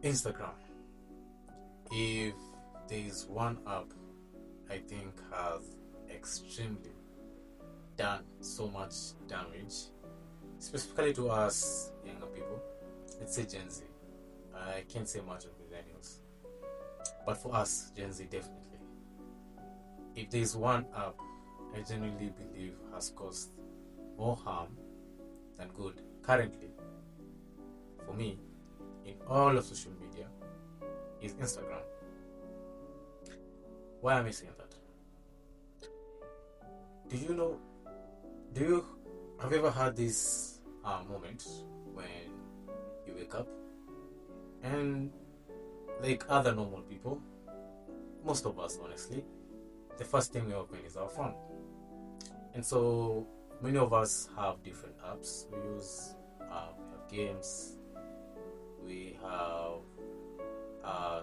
Instagram. If there is one app I think has extremely done so much damage, specifically to us younger people, let's say Gen Z. I can't say much of millennials, but for us, Gen Z definitely. If there is one app I genuinely believe has caused more harm than good currently, for me, in all of social media, is Instagram. Why am I saying that? Do you know? Do you have you ever had this moment when you wake up and, like other normal people, most of us honestly, the first thing we open is our phone, and so many of us have different apps we use. We have games, we have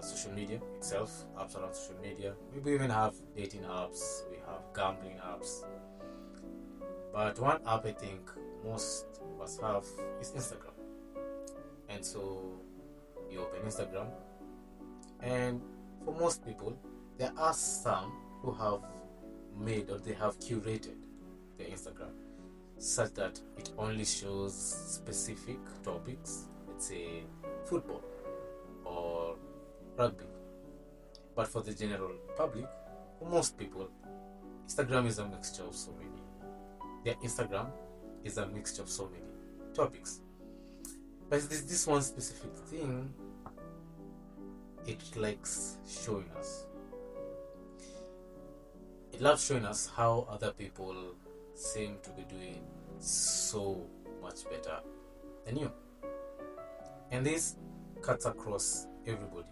social media itself, apps around social media. We even have dating apps, we have gambling apps. But one app I think most of us have is Instagram. And so you open Instagram, and for most people, there are some who have made or they have curated their Instagram such that it only shows specific topics, let's say football or rugby. But for the general public, for most people, Instagram is a mixture of so many. Their Instagram is a mixture of so many topics. But there's this one specific thing it likes showing us. It loves showing us how other people seem to be doing so much better than you. And this cuts across everybody.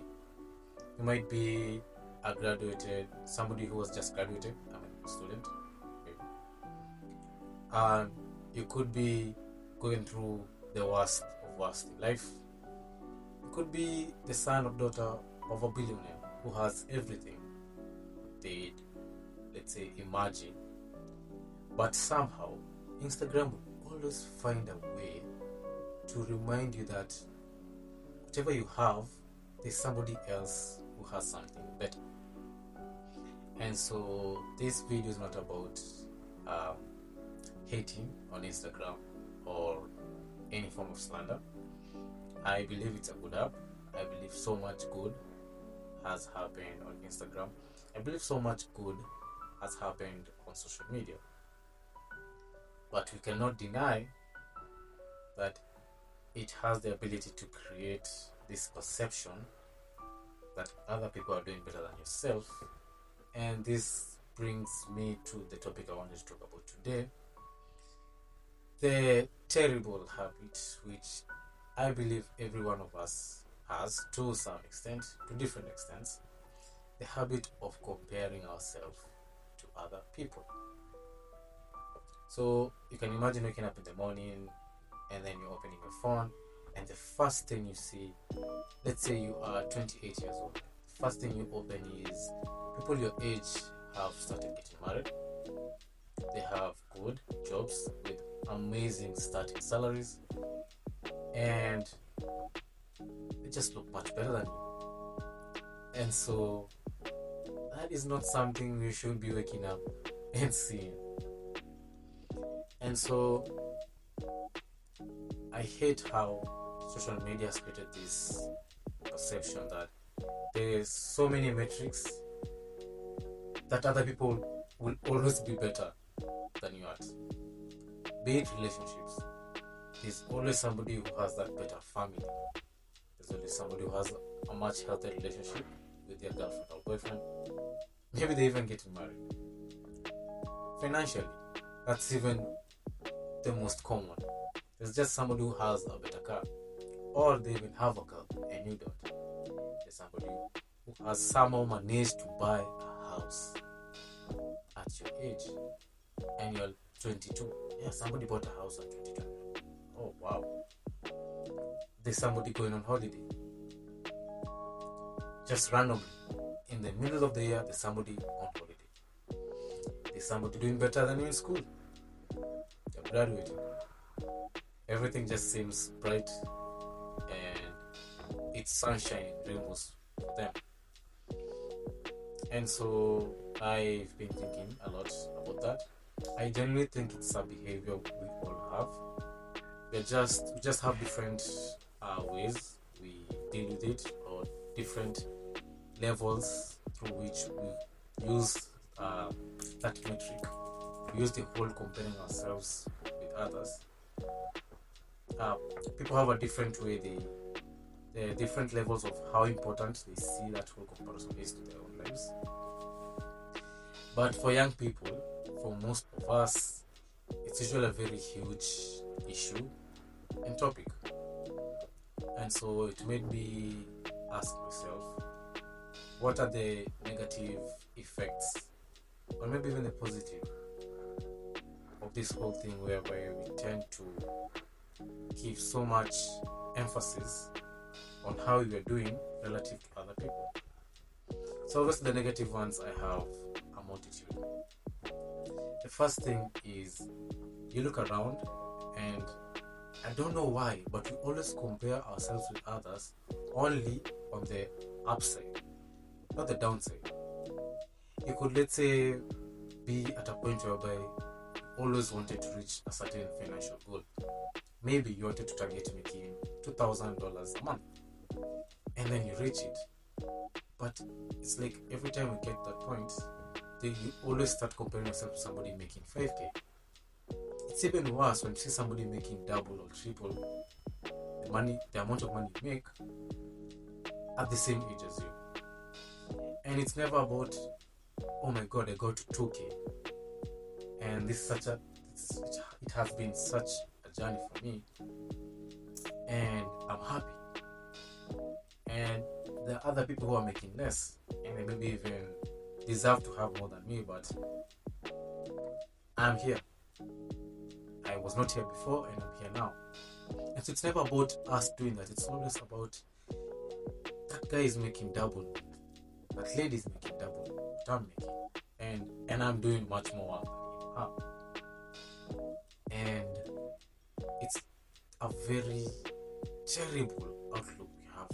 You might be a graduated, somebody who was just graduated, a student. And you could be going through the worst of worst in life. You could be the son or daughter of a billionaire who has everything they'd, let's say, imagine. But somehow, Instagram will always find a way to remind you that whatever you have, there's somebody else who has something better. And so this video is not about hating on Instagram or any form of slander. I believe it's a good app. I believe so much good has happened on Instagram. I believe so much good has happened on social media. But we cannot deny that it has the ability to create this perception that other people are doing better than yourself. And this brings me to the topic I wanted to talk about today, the terrible habit which I believe every one of us has to some extent, to different extents, the habit of comparing ourselves to other people. So you can imagine waking up in the morning and then you're opening your phone, and the first thing you see, let's say you are 28 years old, the first thing you open is people your age have started getting married. They have good jobs with amazing starting salaries, and they just look much better than you. And so that is not something we should be waking up and seeing. And so I hate how social media has created this perception that there's so many metrics that other people will always be better than you at. Be it relationships, there's always somebody who has that better family. There's always somebody who has a much healthier relationship with their girlfriend or boyfriend. Maybe they even get married. Financially, that's even the most common. There's just somebody who has a better car, or they even have a car and you don't. There's somebody who has somehow managed to buy a house at your age and you're 22. Yeah, somebody bought a house at 22. Oh wow. There's somebody going on holiday. Just randomly. In the middle of the year, there's somebody on holiday. There's somebody doing better than you in school. You're graduating. Everything just seems bright and it's sunshine and rainbows for them. And so I've been thinking a lot about that. I genuinely think it's a behavior we all have. We just have different ways we deal with it, or different levels through which we use that metric. We use the whole comparing ourselves with others. Uh, People have a different way different levels of how important they see that whole comparison is to their own lives. But for young people, for most of us, it's usually a very huge issue and topic. And so it made me ask myself, what are the negative effects, or maybe even the positive, of this whole thing, whereby we tend to give so much emphasis on how we are doing relative to other people. So obviously the negative ones, I have a multitude. The first thing is, you look around, and I don't know why, but we always compare ourselves with others only on the upside, not the downside. You could, let's say, be at a point whereby you always wanted to reach a certain financial goal. Maybe you wanted to target making $2,000 a month, and then you reach it. But it's like every time we get that point, then you always start comparing yourself to somebody making 5K. It's even worse when you see somebody making double or triple the amount of money you make at the same age as you. And it's never about, oh my god, I got to 2K. And this is it has been such a journey for me. And I'm happy. And there are other people who are making less, and they maybe even deserve to have more than me, but I'm here. I was not here before, and I'm here now. And so it's never about us doing that. It's always about, that guy is making double, that lady is making double what I'm making, and I'm doing much more work than you have. And it's a very terrible outlook we have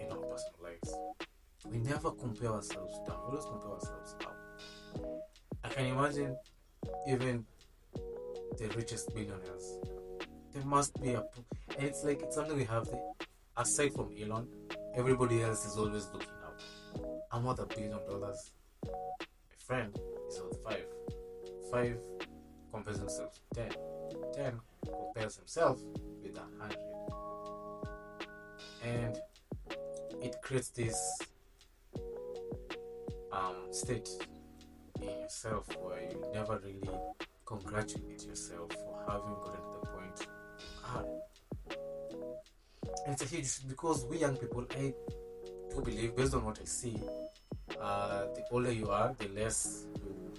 in our personal lives. We never compare ourselves down, we always compare ourselves up. I can imagine even the richest billionaires. There must be and it's like, it's something we have aside from Elon, everybody else is always looking up. I'm worth $1 billion. My friend is worth 5. 5 compares himself to 10. 10 compares himself with 100. And it creates this state in yourself where you never really congratulate yourself for having gotten to the point you are. And it's a huge, because we young people, I do believe, based on what I see, the older you are, the less you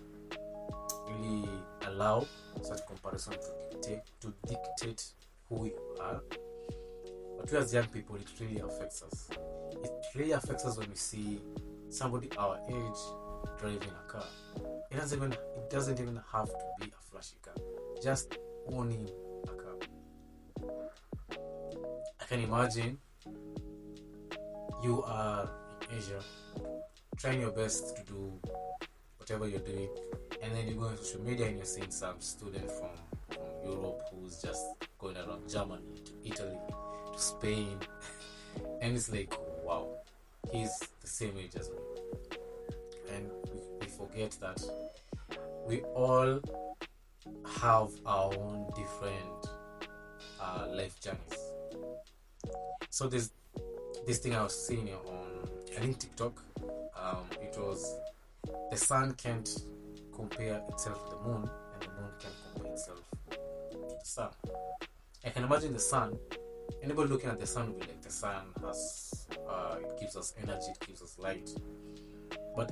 really allow such comparison to dictate who you are. But we as young people, it really affects us. It really affects us when we see somebody our age driving a car. It doesn't even have to be a flashy car. Just owning a car. I can imagine you are in Asia, trying your best to do whatever you're doing, and then you go on social media and you're seeing some student from Europe who's just going around Germany to Italy to Spain, and it's like, wow, he's the same age as me. And we forget that we all have our own different life journeys. So there's this thing I was seeing on, I think, TikTok. It was, the sun can't compare itself to the moon, and the moon can't compare itself to the sun. I can imagine the sun, anybody looking at the sun will be like, the sun has, it gives us energy, it gives us light. But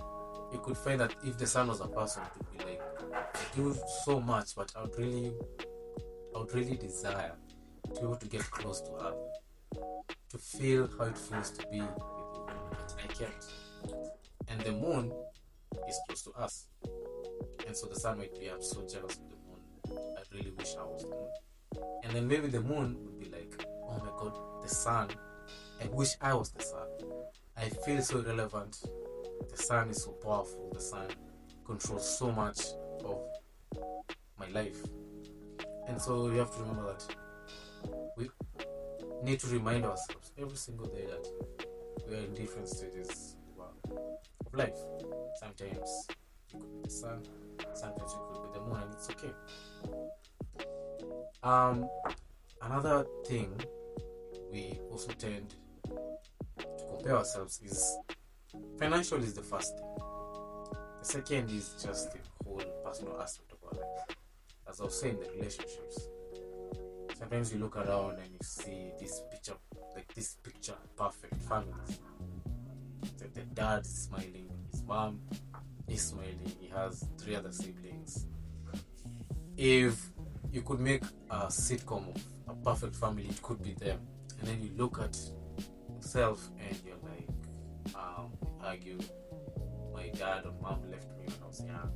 you could find that if the sun was a person, it would be like, I do so much, but I would really desire to be able to get close to Earth, to feel how it feels to be with you, but I can't. And the moon is close to us, and so the sun might be, I'm so jealous of the moon, I really wish I was the moon. And then maybe the moon would be like, oh my god, the sun I wish I was the sun. I feel so irrelevant. The sun is so powerful. The sun controls so much of my life. And so you have to remember that we need to remind ourselves every single day that we are in different stages of life. Sometimes it could be the sun, sometimes it could be the moon, and it's okay. Another thing we also tend to compare ourselves is financial is the first thing. The second is just the whole personal aspect of our life. As I was saying, the relationships. Sometimes you look around and you see this picture perfect families. The dad is smiling, his mom is smiling, he has 3 other siblings. If you could make a sitcom of a perfect family, it could be them. And then you look at yourself and you're like, you argue, my dad or mom left me when I was young.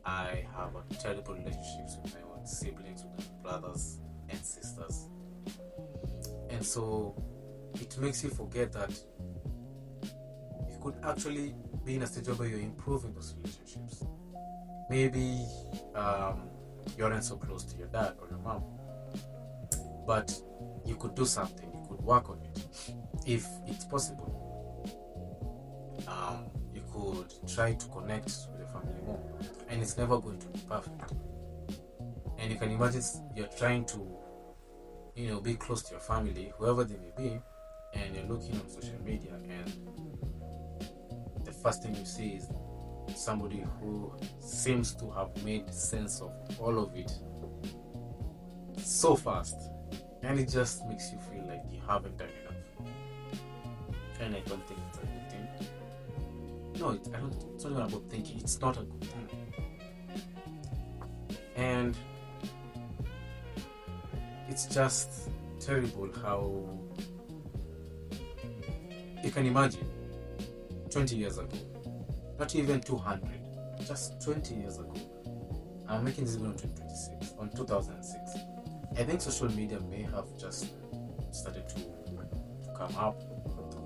I have a terrible relationships with my own siblings, with my brothers and sisters. And so it makes you forget that you could actually be in a stage where you're improving those relationships. Maybe you aren't so close to your dad or your mom, but you could do something, you could work on it if it's possible. You could try to connect with the family more, and it's never going to be perfect. And you can imagine you're trying to be close to your family, whoever they may be, and you're looking on social media, and the first thing you see is somebody who seems to have made sense of all of it so fast, and it just makes you feel like you haven't done enough. And I don't think it's a good thing. No, it's not even about thinking. It's not a good thing. And it's just terrible how you can imagine 20 years ago, not even 200, just 20 years ago. I'm making this video on 2006. I think social media may have just started to come up.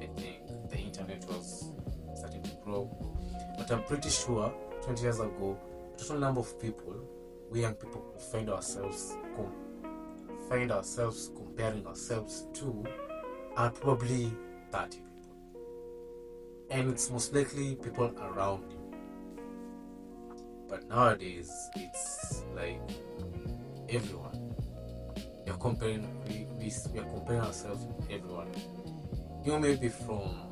I think the internet was starting to grow. But I'm pretty sure 20 years ago, the total number of people, we young people, find ourselves comparing ourselves to are probably 30 people. And it's most likely people around you. But nowadays, it's like everyone. We are comparing ourselves with everyone. You may be from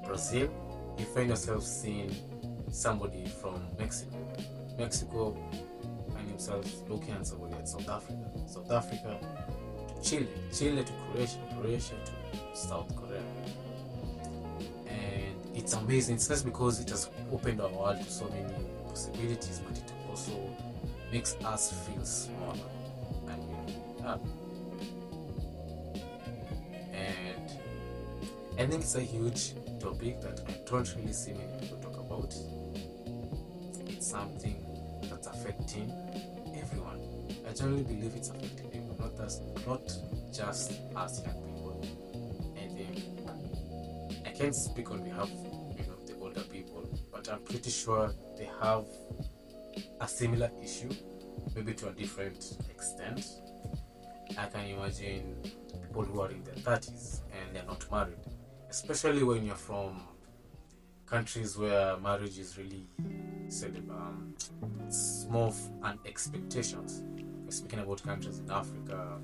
Brazil, you find yourself seeing somebody from Mexico find himself looking at somebody at South Africa to Chile to Croatia to South Korea. And it's amazing. It's just because it has opened our world to so many possibilities, but it also makes us feel smaller than we are. And I think it's a huge topic that I don't really see many people talk about. It's something that's affecting everyone. I generally believe it's affecting everyone, not just us young people. I think I can't speak on behalf of the older people, but I'm pretty sure they have a similar issue, maybe to a different extent. I can imagine people who are in their 30s and they're not married, especially when you're from countries where marriage is really it's more of an expectations. We're speaking about countries in Africa,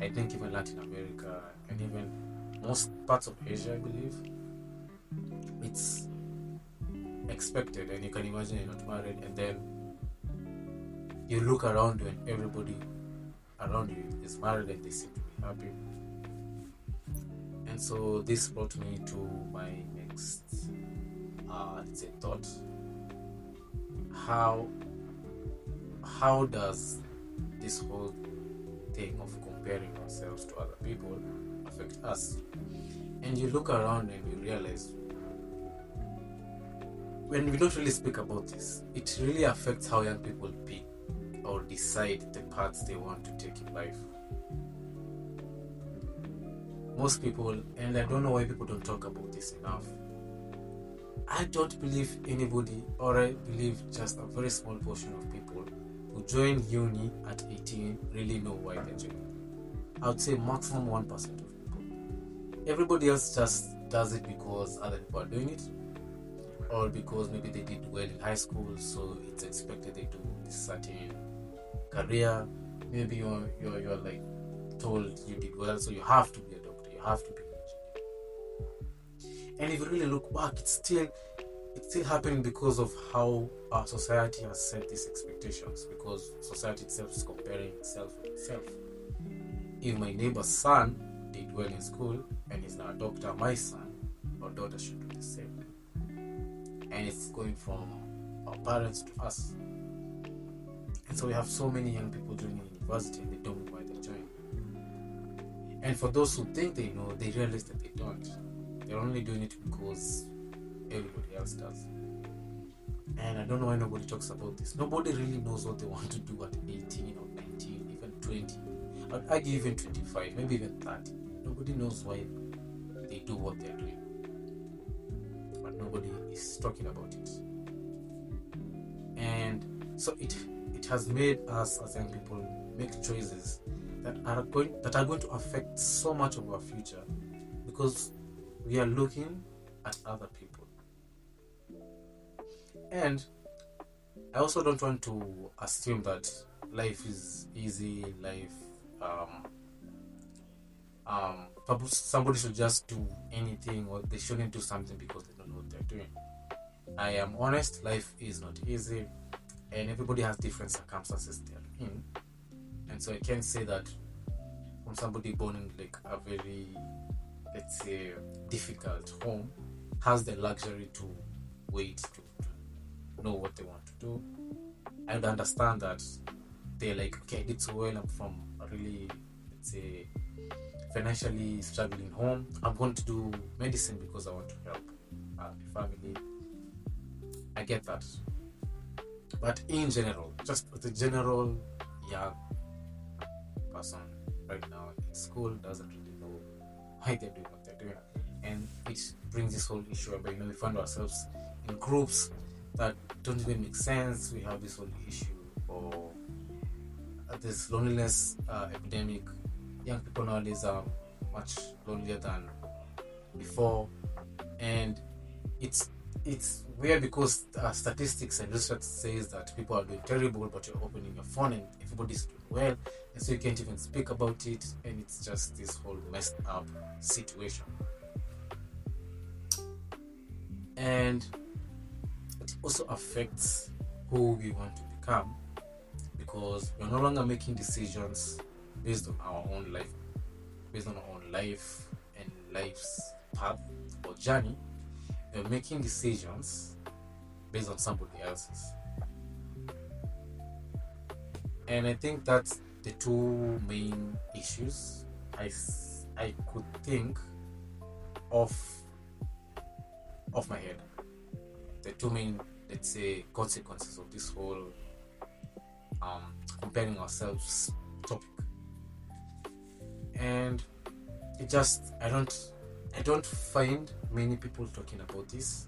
I think even Latin America, and even most parts of Asia, I believe. It's expected, and you can imagine you're not married, and then you look around you and everybody around you is married and they seem to be happy. And so this brought me to my next thought. How does this whole thing of comparing ourselves to other people affect us? And you look around and you realize, when we don't really speak about this, it really affects how young people pick or decide the paths they want to take in life. most people, and I don't know why people don't talk about this enough. I don't believe anybody, or I believe just a very small portion of people who join uni at 18 really know why they're joining. I would say maximum 1% of people. Everybody else just does it because other people are doing it, or because maybe they did well in high school, so it's expected they do this certain career. Maybe you're like told you did well, so you have to be a doctor, you have to be an engineer. And if you really look back, it's still happening because of how our society has set these expectations, because society itself is comparing itself with itself. If my neighbor's son did well in school and is now a doctor, my son or daughter should do the same. And it's going from our parents to us. And so we have so many young people joining university and they don't know why they're joining. And for those who think they know, they realize that they don't. They're only doing it because everybody else does. And I don't know why nobody talks about this. Nobody really knows what they want to do at 18 or 19, even 20. I'd argue even 25, maybe even 30. Nobody knows why they do what they're doing. But nobody is talking about it. And so it has made us as young people make choices that are going to affect so much of our future, because we are looking at other people. And I also don't want to assume that life is easy, somebody should just do anything, or they shouldn't do something because they don't know what they're doing. I am honest, life is not easy, and everybody has different circumstances they're in. And so I can say that from somebody born in like a very, let's say, difficult home, has the luxury to wait to know what they want to do. I would understand that they're like, okay, I did so well, I'm from a really, let's say, financially struggling home, I'm going to do medicine because I want to help the family. I get that. But in general, just the general young person right now in school doesn't really know why they're doing what they're doing. And it brings this whole issue where, we find ourselves in groups that don't even make sense. We have this whole issue or this loneliness epidemic. Young people nowadays are much lonelier than before, and it's weird because statistics and research says that people are doing terrible, but you're opening your phone and everybody's doing well, and so you can't even speak about it, and it's just this whole messed up situation. And it also affects who we want to become, because we're no longer making decisions based on our own life, and life's path or journey. We're making decisions based on somebody else's. And I think that's the two main issues I could think of my head. The two main, let's say, consequences of this whole comparing ourselves topic. And it just, I don't find many people talking about this,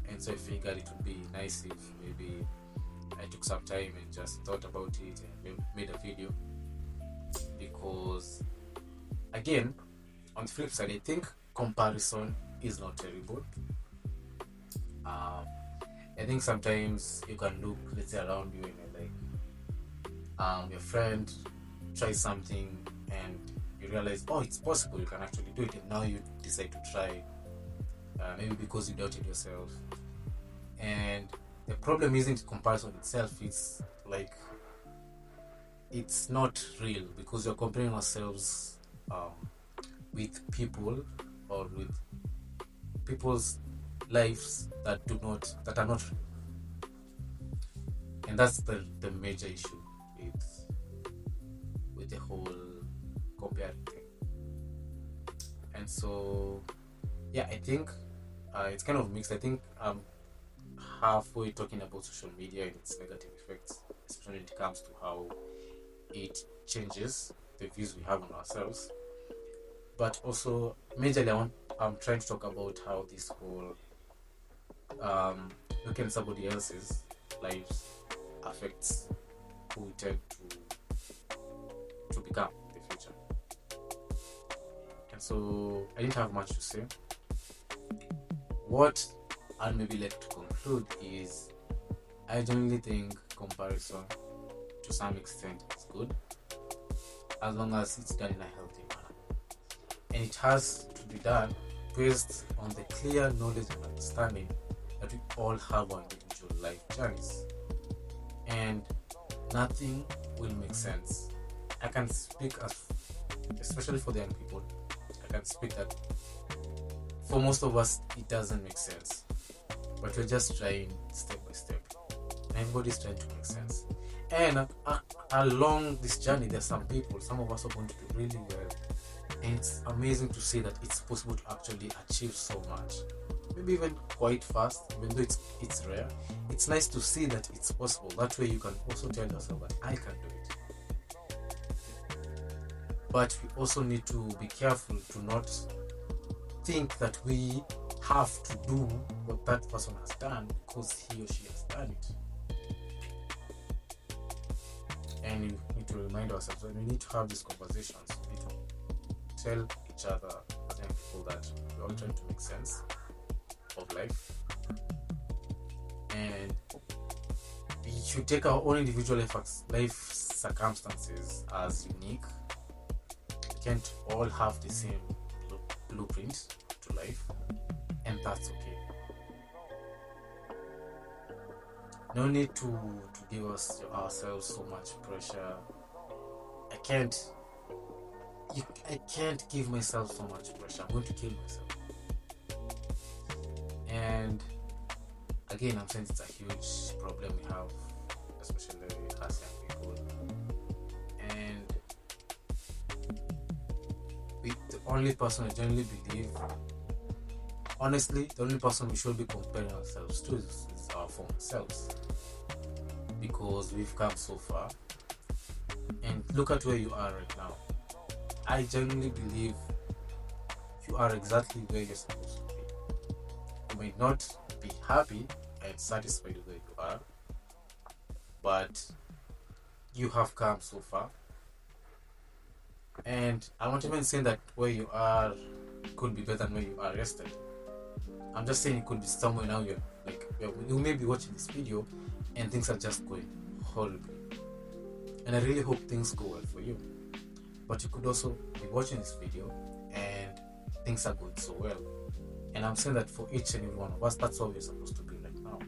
and so I figured it would be nice if maybe I took some time and just thought about it and made a video. Because again, on the flip side, I think comparison is not terrible. I think sometimes you can look, let's say, around you and you're like, your friend tries something and you realize, oh, it's possible, you can actually do it, and now you decide to try, maybe because you doubted yourself. And the problem isn't comparison itself, it's like, it's not real, because you're comparing ourselves with people, or with people's lives that are not real. And that's the major issue with the whole comparing thing. And so yeah, I think it's kind of mixed. I think I'm halfway talking about social media and its negative effects, especially when it comes to how it changes the views we have on ourselves. but also majorly I'm trying to talk about how this whole looking at somebody else's lives affects who we tend to become in the future. And so I didn't have much to say. What I'd maybe like to conclude is I genuinely think comparison to some extent is good as long as it's done in a healthy manner. And it has to be done based on the clear knowledge and understanding that we all have our individual life journeys. And nothing will make sense. I can speak especially for the young people, I can speak that for most of us it doesn't make sense. But we're just trying step by step. Everybody's trying to make sense. And along this journey, there's some of us are going to do really well. And it's amazing to see that it's possible to actually achieve so much. Maybe even quite fast, even though it's rare. It's nice to see that it's possible. That way you can also tell yourself that I can do it. But we also need to be careful to not think that we have to do what that person has done because he or she has done it. And we need to remind ourselves that we need to have these conversations. We need to tell each other as young people that we're all trying to make sense of life. And we should take our own individual life circumstances as unique. We can't all have the same blueprint to life, and that's okay. No need to give ourselves so much pressure. I can't give myself so much pressure. I'm going to kill myself. And again, I'm saying it's a huge problem we have, especially as young people. And the only person I generally believe, honestly, the only person we should be comparing ourselves to is our former selves, because we've come so far. And look at where you are right now. I genuinely believe you are exactly where you're supposed to be. You may not be happy and satisfied with where you are, but you have come so far. And I'm not even saying that where you are could be better than where you are yesterday. I'm just saying it could be somewhere now. You may be watching this video and things are just going horribly. And I really hope things go well for you. But you could also be watching this video and things are going so well. And I'm saying that for each and every one of us, that's how we're supposed to be right now.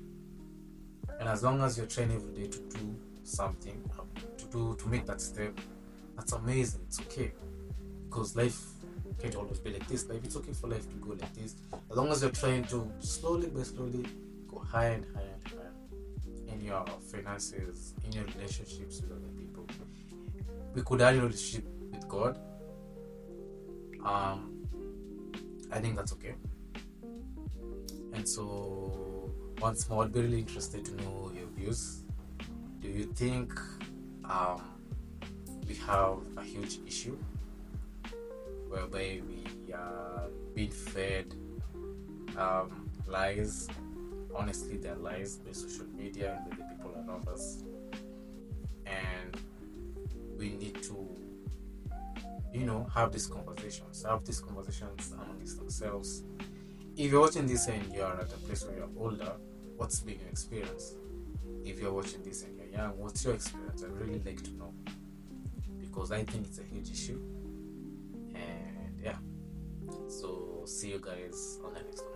And as long as you're trying every day to do something, to make that step, that's amazing. It's okay. Because life can't always be like this. It's okay for life to go like this. As long as you're trying to slowly by slowly go higher and higher and higher in your finances, in your relationships with other people. We could add a relationship with God. I think that's okay. And so once more, I'd be really interested to know your views. Do you think we have a huge issue whereby we are being fed lies? Honestly, they're lies by social media and by the people around us, and we need to have these conversations amongst ourselves. If you're watching this and you're at a place where you're older, what's been your experience? If you're watching this and you're young, what's your experience? I'd really like to know, because I think it's a huge issue. And yeah, so see you guys on the next one.